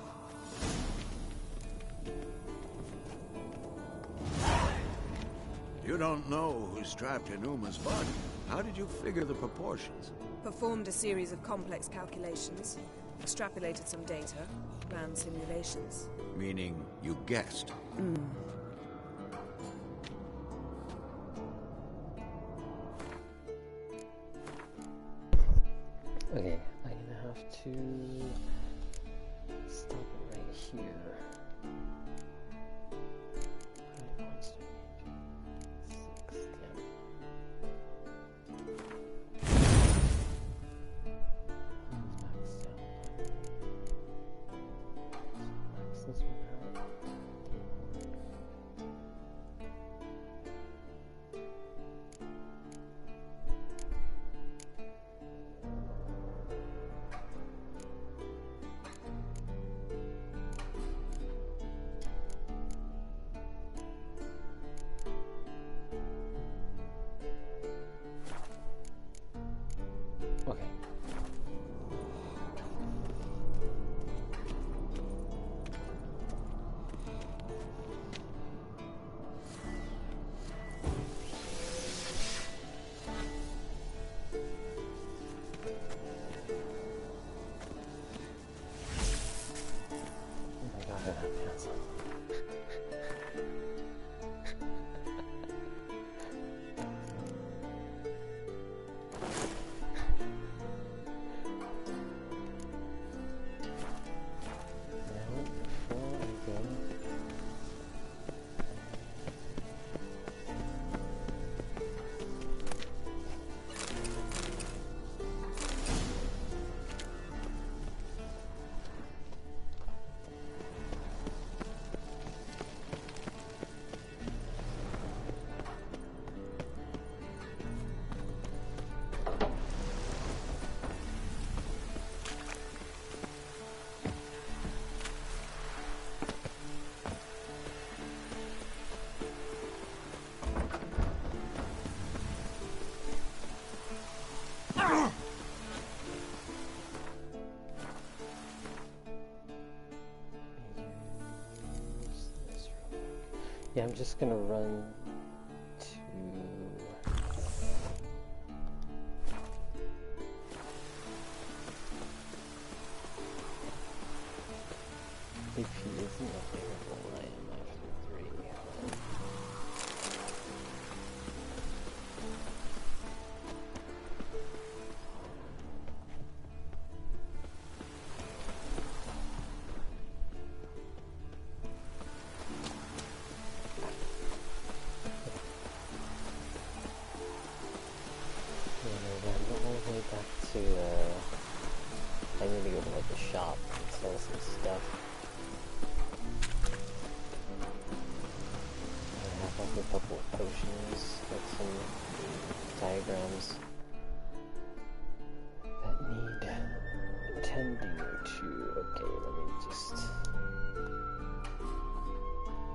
You don't know who's trapped in Uma's body. How did you figure the proportions?
Performed a series of complex calculations. Extrapolated some data. Ran simulations.
Meaning you guessed.
Okay, I'm gonna have to stop it right here. Okay. Oh my god, I have pants on. Yeah, I'm just gonna run to... If he isn't available, I am after 3. Back to, I need to go to like a shop and sell some stuff. I have like a couple of potions, like some diagrams that need tending to. Okay, let me just...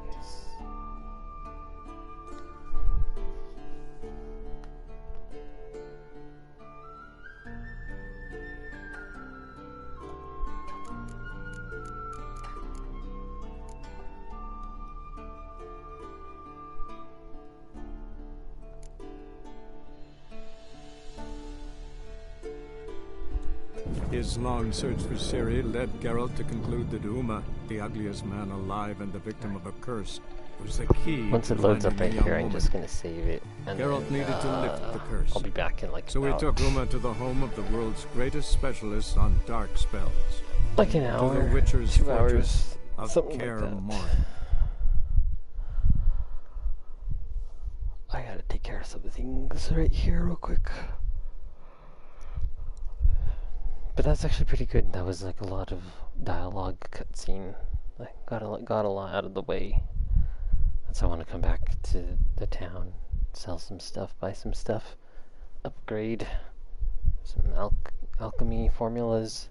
Yes.
His long search for Ciri led Geralt to conclude that Uma, the ugliest man alive and the victim of a curse, was the key.
Once it loads up right here, I'm just gonna save it. And
Geralt
then,
needed to lift the curse.
I'll be back in like
So he took Uma to the home of the world's greatest specialist on dark spells.
Like an hour,
to the Witcher's
2 hours,
of
something
Kaer
like that.
Morhen.
I gotta take care of some things right here real quick. But that's actually pretty good. That was like a lot of dialogue cutscene. I got a lot out of the way. So I want to come back to the town, sell some stuff, buy some stuff, upgrade, some alchemy formulas,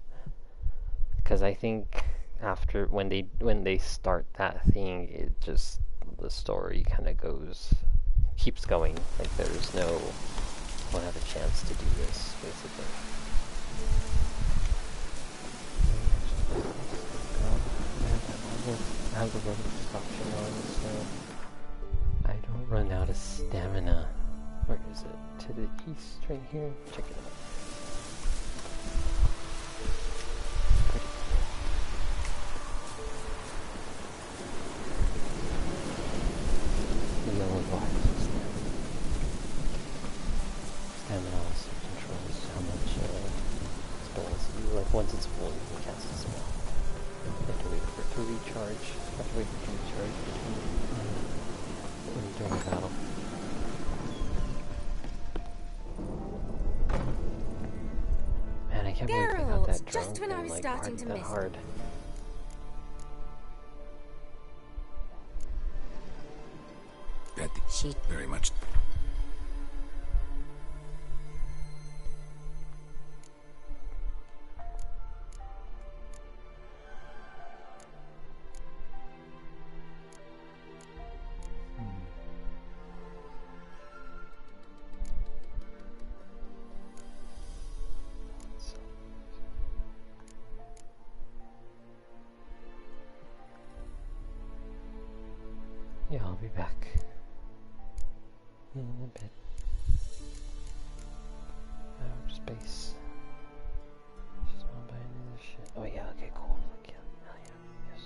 because I think after when they start that thing, it just the story kind of keeps going. Like there's no won't have a chance to do this basically. I have the run option on, so I don't run out of stamina. Where is it? To the east, right here. Check it out. Pretty cool. The yellow bar is stamina also controls how much spells you. Like once it's full, you can cast a spell. You have to wait for it to recharge. You have to wait for it to recharge during the battle. Man, I can't believe I got that drunk
just when I was
and
starting to
partied that
miss
hard.
Betty, very much.
Yeah, I'll be back in a bit. Outer space. Just not buying any of this shit. Oh yeah, okay, cool. Fuck yeah. Hell yeah. Yes.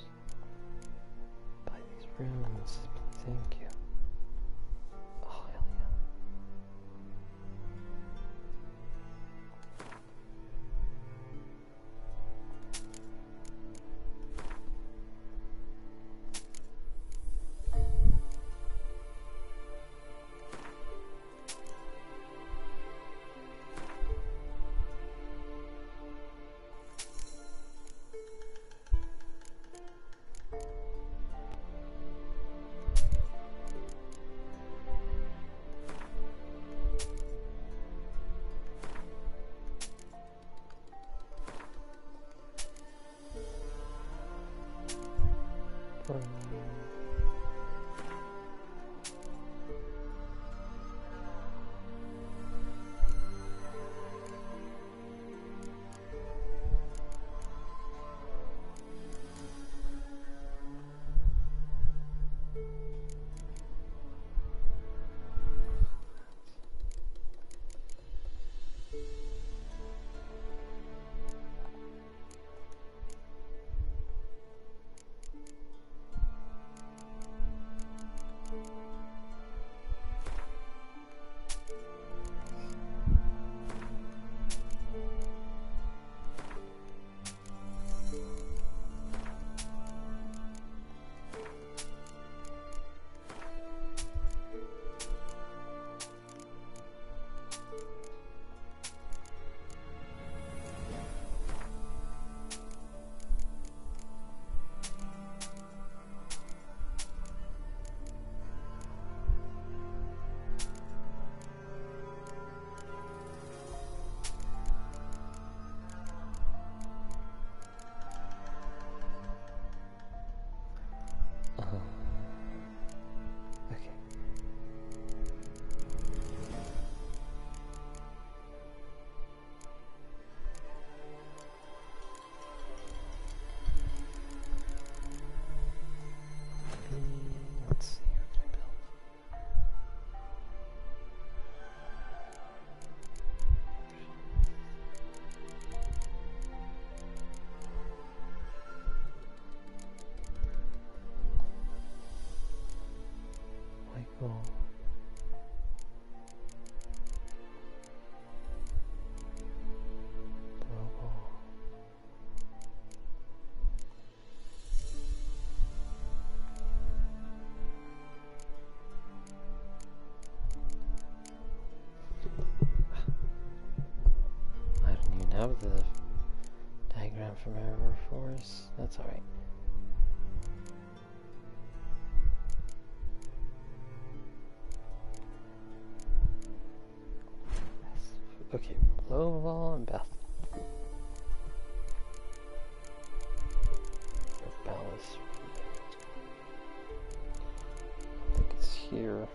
Buy these runes. Thank you. Oh, hell yeah. Okay. Let's see, what can I build? Michael. Global. I don't even have the diagram from Error Force. That's alright. Okay, Loval and Beth. Ballas. I think it's here.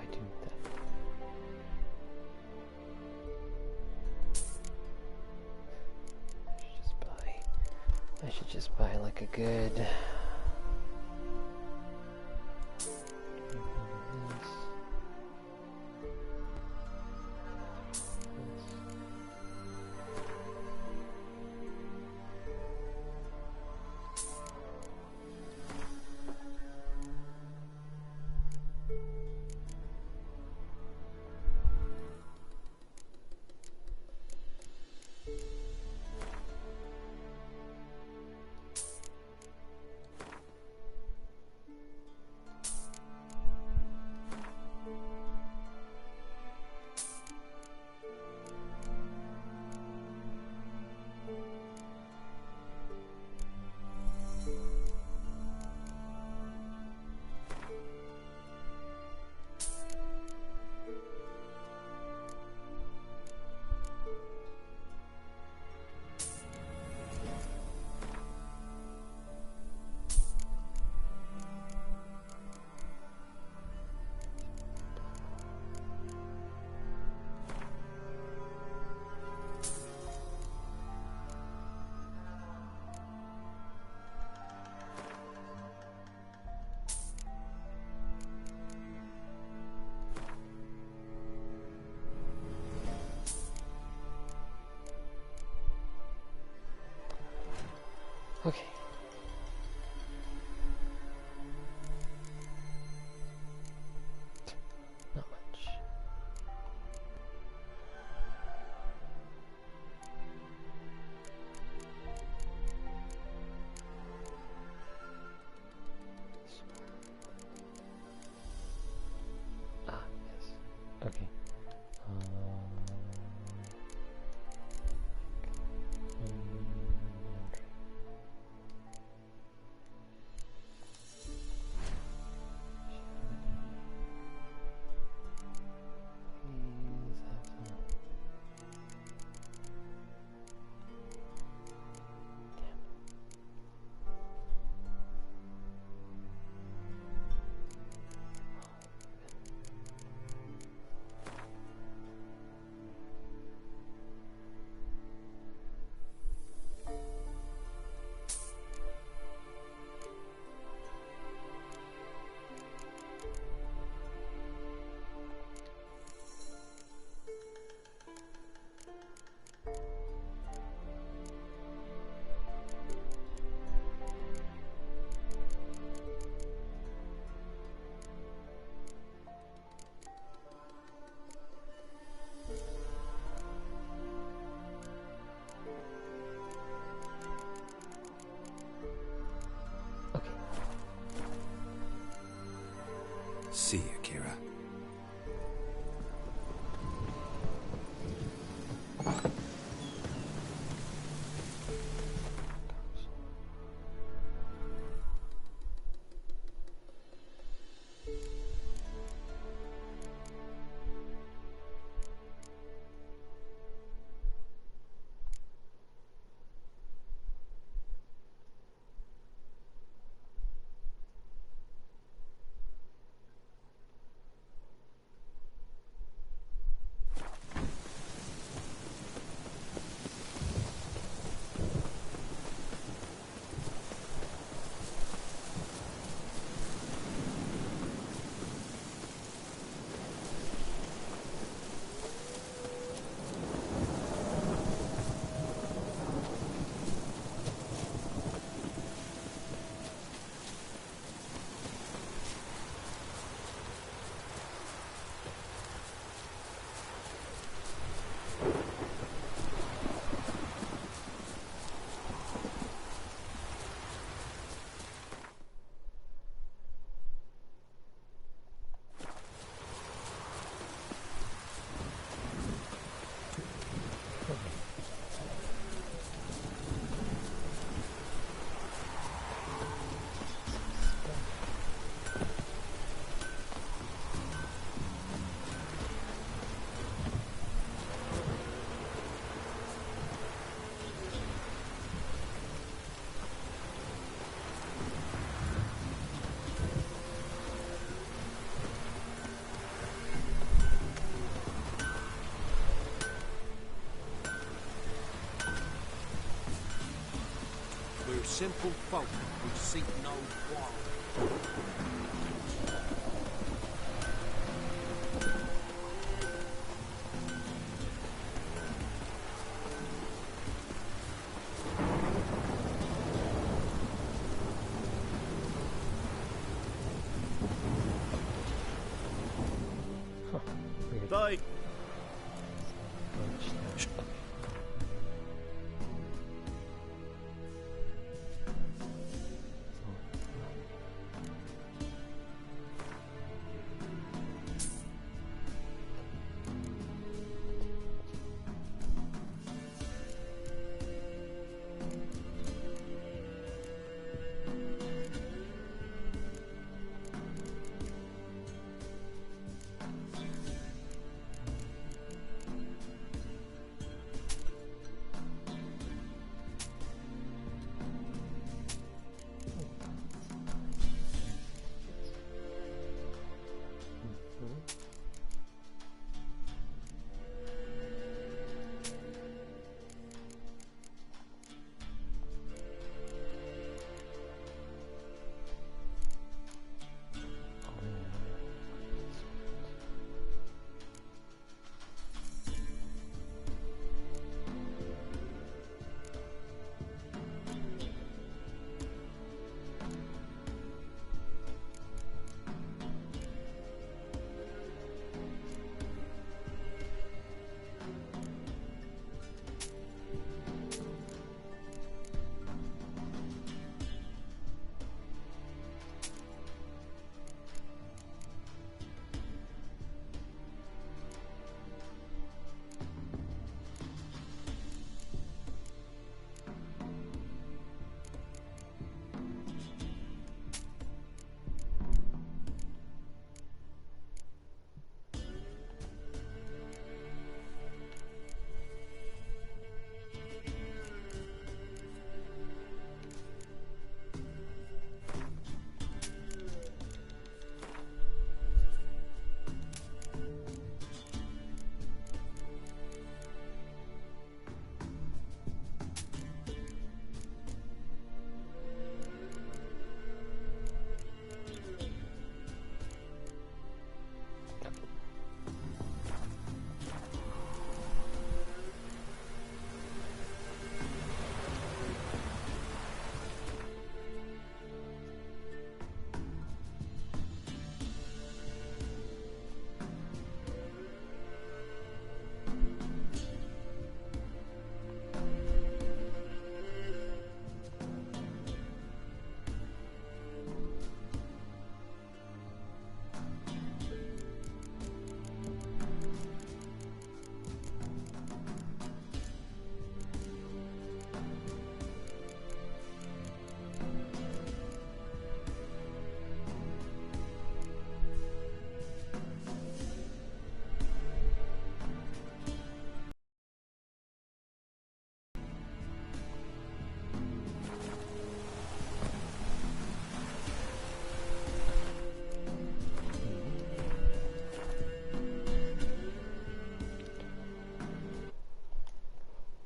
I do that. I should just buy like a good. Okay. Not much. Ah, yes. Okay.
See you, Kira.
We're simple folk who seek no quarrel.
Weird.
Bye.